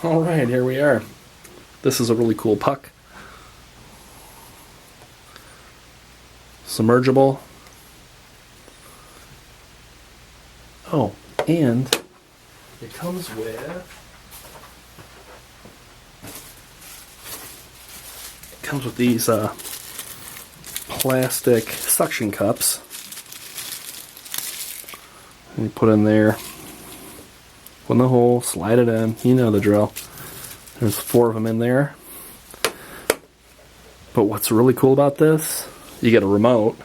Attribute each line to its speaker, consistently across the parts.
Speaker 1: Alright, here we are. This is a really cool puck. Submergible. Oh, and it comes with these plastic suction cups. And you put in there, put in the hole, slide it in. You know the drill. There's 4 of them in there. But what's really cool about this, you get a remote.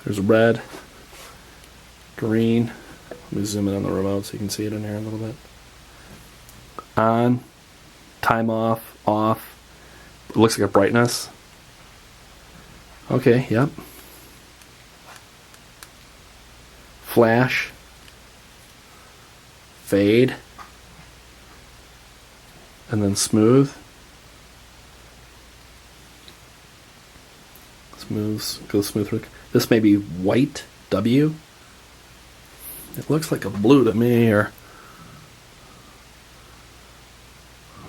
Speaker 1: There's red, green. Let me zoom in on the remote so you can see it in here a little bit. On, time off, off. It looks like a brightness. Okay, yep. Flash, fade, and then smooth. Go smooth. This may be white, W. It looks like a blue to me, or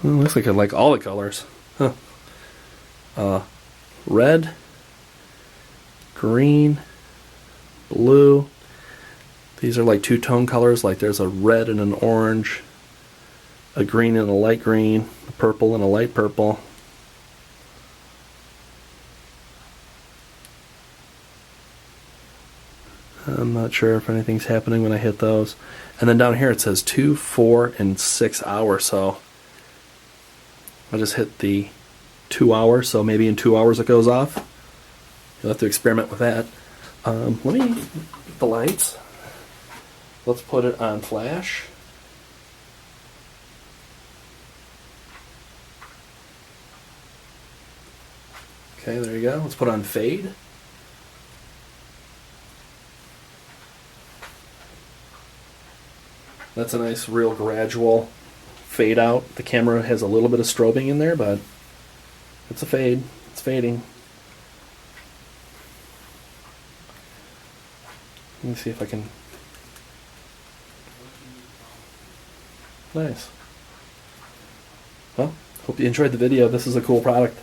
Speaker 1: it looks like all the colors. Huh. Red, green, blue. These are like 2-tone colors, like there's a red and an orange, a green and a light green, a purple and a light purple. I'm not sure if anything's happening when I hit those. And then down here it says 2, 4, and 6 hours, so I just hit the 2 hours, so maybe in 2 hours it goes off. You'll have to experiment with that. Let me get the lights. Let's put it on flash. Okay, there you go. Let's put on fade. That's a nice, real gradual fade out. The camera has a little bit of strobing in there, but it's a fade. It's fading. Let me see if I can. Nice. Well, hope you enjoyed the video. This is a cool product.